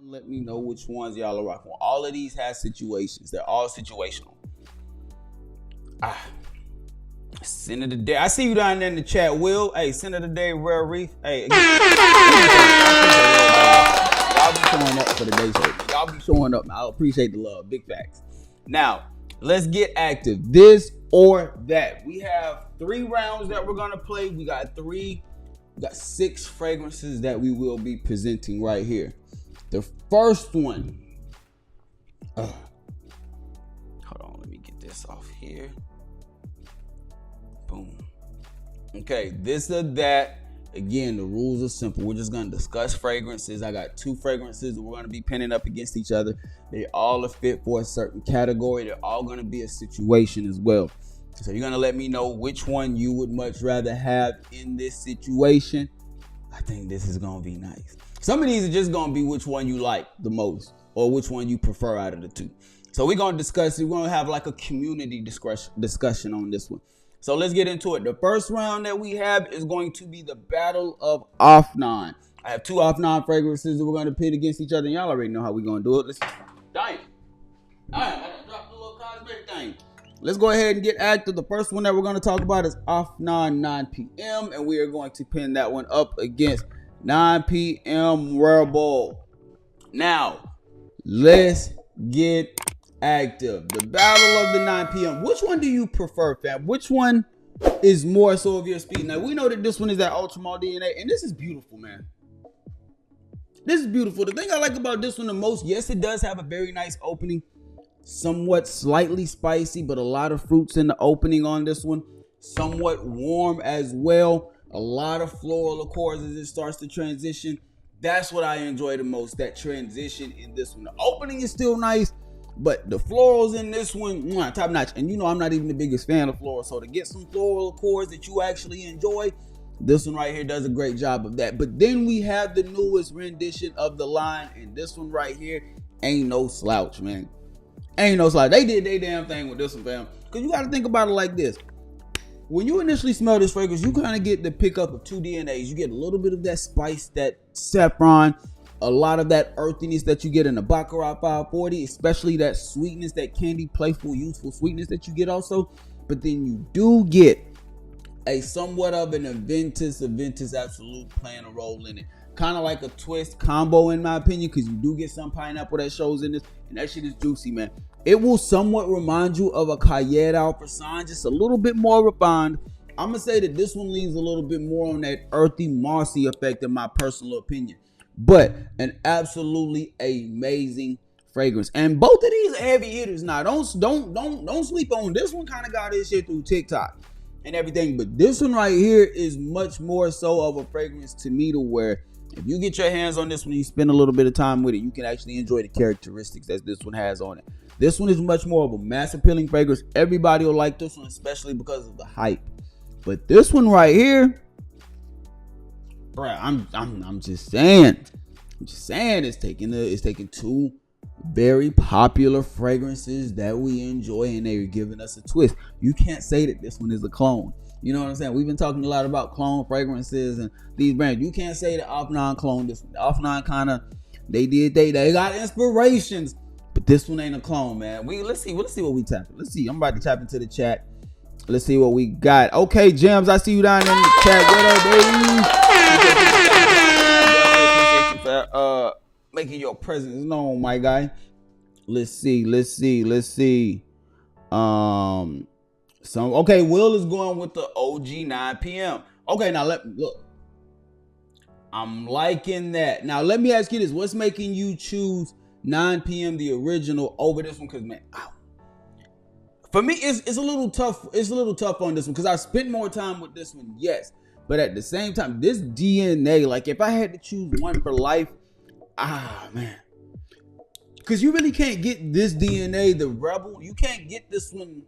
Let me know which ones y'all are rocking. All of these have situations. They're all situational. Sin of the day. I see you down there in the chat, Will. Hey, sin of the day, Rare Reef. Hey, y'all be showing up for the day, so y'all be showing up. I appreciate the love. Big facts. Now, let's get active. This or that. We have 3 rounds that we're gonna play. We got 6 fragrances that we will be presenting right here. The first one. Hold on, let me get this off here. Boom. Okay, this or that. Again, the rules are simple. We're just going to discuss fragrances. I got 2 fragrances that we're going to be pinning up against each other. They all are fit for a certain category. They're all going to be a situation as well. So you're going to let me know which one you would much rather have in this situation. I think this is going to be nice. Some of these are just going to be which one you like the most or which one you prefer out of the 2. So we're going to discuss it. We're going to have like a community discussion on this one. So let's get into it. The first round that we have is going to be the Battle of Afnan. I have 2 Afnan fragrances that we're going to pit against each other. And y'all already know how we're going to do it. Let's I dropped the little cosmetic thing. Let's go ahead and get active. The first one that we're going to talk about is Afnan 9 p.m. And we are going to pin that one up against 9 p.m. Rebel. Now, let's get active. The Battle of the 9 p.m. Which one do you prefer, fam? Which one is more so of your speed? Now, we know that this one is that Ultramar DNA, and this is beautiful, man. This is beautiful. The thing I like about this one the most, yes, it does have a very nice opening. Somewhat slightly spicy, but a lot of fruits in the opening on this one. Somewhat warm as well. A lot of floral accords as it starts to transition. That's what I enjoy the most, that transition in this one. The opening is still nice, but the florals in this one, top notch. And you know I'm not even the biggest fan of florals, so to get some floral accords that you actually enjoy, this one right here does a great job of that. But then we have the newest rendition of the line, and this one right here ain't no slouch, man. Ain't no slouch. They did their damn thing with this one, fam. Because you got to think about it like this. When you initially smell this fragrance, you kind of get the pickup of 2 DNAs. You get a little bit of that spice, that saffron, a lot of that earthiness that you get in the Baccarat 540, especially that sweetness, that candy, playful, youthful sweetness that you get also. But then you do get a somewhat of an Aventus Absolute playing a role in it. Kind of like a twist combo in my opinion, because you do get some pineapple that shows in this, and that shit is juicy, man. It will somewhat remind you of a Cahiers d'Alpersan, just a little bit more refined. I'm going to say that this one leans a little bit more on that earthy, mossy effect in my personal opinion. But an absolutely amazing fragrance. And both of these are heavy hitters now. Don't sleep on this one. Kind of got this shit through TikTok and everything. But this one right here is much more so of a fragrance to me to where if you get your hands on this one, you spend a little bit of time with it, you can actually enjoy the characteristics that this one has on it. This one is much more of a mass appealing fragrance. Everybody will like this one, especially because of the hype. But this one right here, bruh, I'm just saying it's taking 2 very popular fragrances that we enjoy, and they're giving us a twist. You can't say that this one is a clone. You know what I'm saying? We've been talking a lot about clone fragrances and these brands. You can't say that Afnan cloned this one. Afnan kind of, they got inspirations, but this one ain't a clone, man. Let's see what we tapping. Let's see. I'm about to tap into the chat. Let's see what we got. Okay, Gems, I see you down in the chat. What up, baby? Making your presence known, my guy. Let's see. Okay, Will is going with the OG 9 p.m. Okay, now look. I'm liking that. Now let me ask you this: what's making you choose 9 p.m. the original over this one? Because man, for me, it's a little tough. It's a little tough on this one because I spent more time with this one, yes. But at the same time, this DNA, like if I had to choose one for life, man. Because you really can't get this DNA, the Rebel. You can't get this one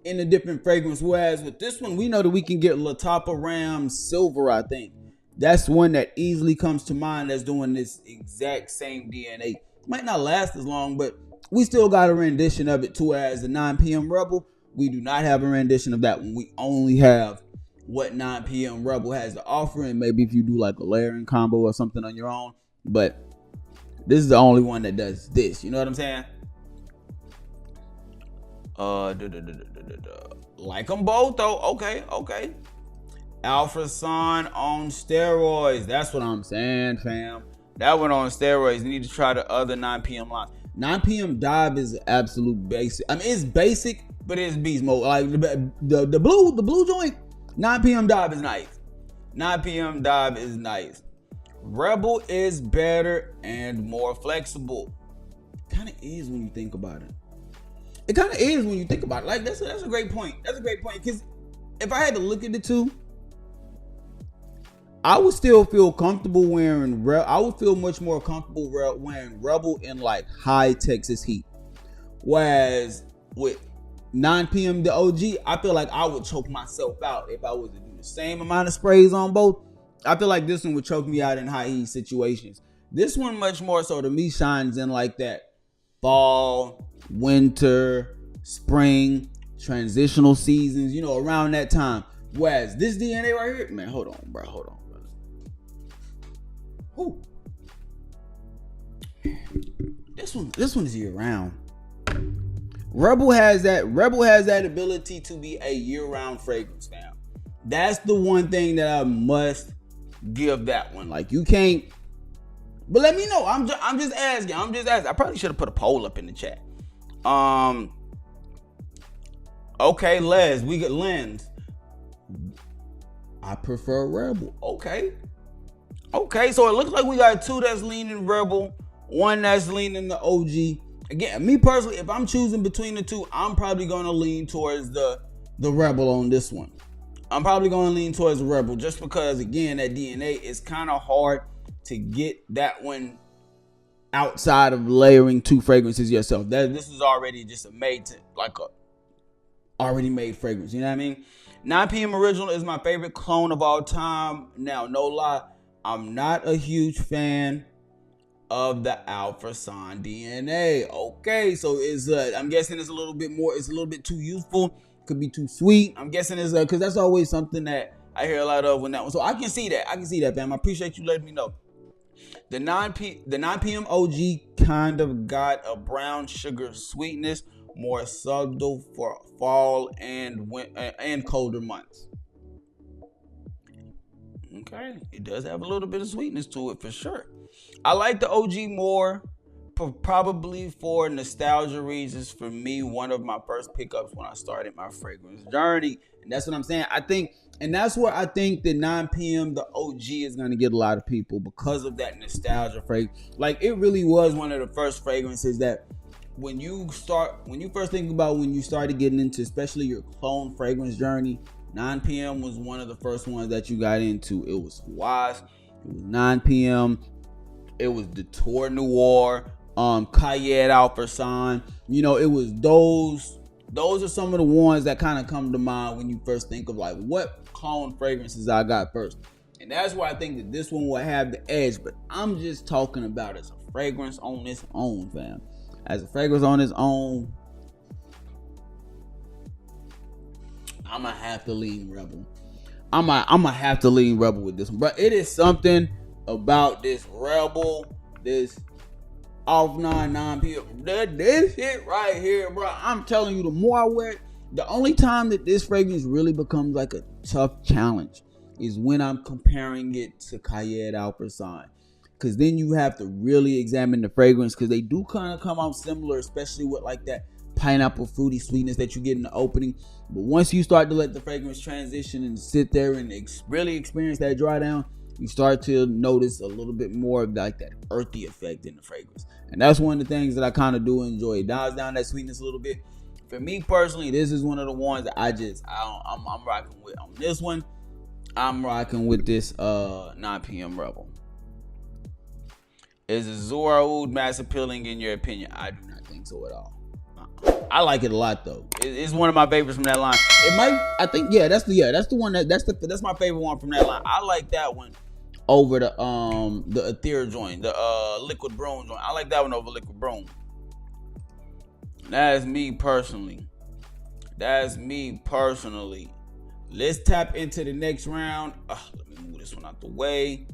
in a different fragrance. Whereas with this one, we know that we can get La Tapa Ram Silver, I think. That's one that easily comes to mind that's doing this exact same DNA. Might not last as long, but we still got a rendition of it too. As the 9 p.m. Rebel, we do not have a rendition of that one. We only have what 9 p.m. Rebel has to offer, and maybe if you do like a layering combo or something on your own. But This is the only one that does this. You know what I'm saying? Like them both though. Okay. Alpha Sun on steroids. That's what I'm saying, fam. That one on steroids. You need to try the other 9 p.m. lines. 9 p.m. dive is absolute basic. I mean, it's basic, but it's beast mode. Like the blue joint. 9 p.m. dive is nice. 9 p.m. dive is nice. Rebel is better and more flexible. Kind of is when you think about it. It kind of is when you think about it. Like that's a great point. That's a great point because if I had to look at the two, I would still feel comfortable wearing I would feel much more comfortable wearing Rebel in like high Texas heat. Whereas with 9 p.m. the OG, I feel like I would choke myself out if I was to do the same amount of sprays on both. I feel like this one would choke me out in high heat situations. This one much more so to me shines in like that fall, winter, spring, transitional seasons, you know, around that time. Whereas this DNA right here, man, hold on, brother. Whew. This one is year round. Rebel has that ability to be a year-round fragrance, fam. That's the one thing that I must give that one. Like you can't. But let me know. I'm just asking. I probably should have put a poll up in the chat. Okay, Les. We got Lens. I prefer Rebel. Okay, so it looks like we got two that's leaning Rebel, one that's leaning the OG. Again, me personally, if I'm choosing between the two, I'm probably going to lean towards the Rebel on this one. I'm probably going to lean towards the Rebel just because, again, that DNA is kind of hard to get that one outside of layering two fragrances yourself. This is already just already made fragrance. You know what I mean? 9 p.m. Original is my favorite clone of all time. Now, no lie, I'm not a huge fan of the Alpha Sun DNA. Okay, so I'm guessing it's a little bit too youthful. Could be too sweet. I'm guessing it's because that's always something that I hear a lot of when that one. So I can see that, fam. I appreciate you letting me know. The 9 p.m. OG kind of got a brown sugar sweetness, more subtle for fall and colder months. Okay, it does have a little bit of sweetness to it for sure. I like the OG more, probably for nostalgia reasons. For me, one of my first pickups when I started my fragrance journey, and that's what I'm saying. And that's where I think the 9 p.m. the OG is gonna get a lot of people because of that nostalgia fragrance. Like it really was one of the first fragrances that when you first think about when you started getting into, especially your clone fragrance journey. 9 p.m. was one of the first ones that you got into. It was Wasp. It was 9 p.m. It was Detour Noir. Cayenne Alpha Sun. You know, it was those. Those are some of the ones that kind of come to mind when you first think of like what clone fragrances I got first. And that's why I think that this one will have the edge. But I'm just talking about as a fragrance on its own, fam. As a fragrance on its own, I'm gonna have to lean Rebel. I'm gonna have to lean Rebel with this one. But it is something about this Rebel, this Afnan 9 p.m. This shit right here, bro. I'm telling you, the more I wear it, the only time that this fragrance really becomes like a tough challenge is when I'm comparing it to Cayenne Alpha Sun. Because then you have to really examine the fragrance because they do kind of come out similar, especially with like that pineapple fruity sweetness that you get in the opening. But once you start to let the fragrance transition and sit there and really experience that dry down, you start to notice a little bit more of like that earthy effect in the fragrance. And that's one of the things that I kind of do enjoy. It dials down that sweetness a little bit. For me personally, this is one of the ones that I'm rocking with. On this one, I'm rocking with this 9 p.m. Rebel. Is Azura Oud mass appealing in your opinion? I do not think so at all. I like it a lot though. It's one of my favorites from that line. It might, I think, that's the one that's my favorite one from that line. I like that one over the Ethereal joint, the Liquid Broom joint. I like that one over Liquid Broom. That's me personally. Let's tap into the next round. Let me move this one out the way.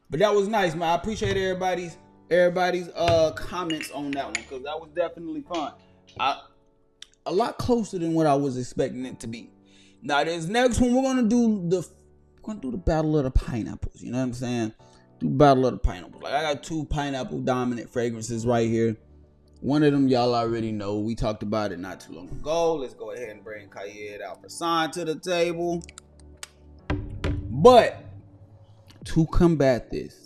But that was nice, man. I appreciate everybody's everybody's comments on that one, because that was definitely fun. A lot closer than what I was expecting it to be. Now this next one, we're gonna do the battle of the pineapples. You know what I'm saying? Do battle of the pineapples. Like, I got 2 pineapple dominant fragrances right here. One of them y'all already know. We talked about it not too long ago. Let's go ahead and bring Kayed Alpersan to the table. But to combat this,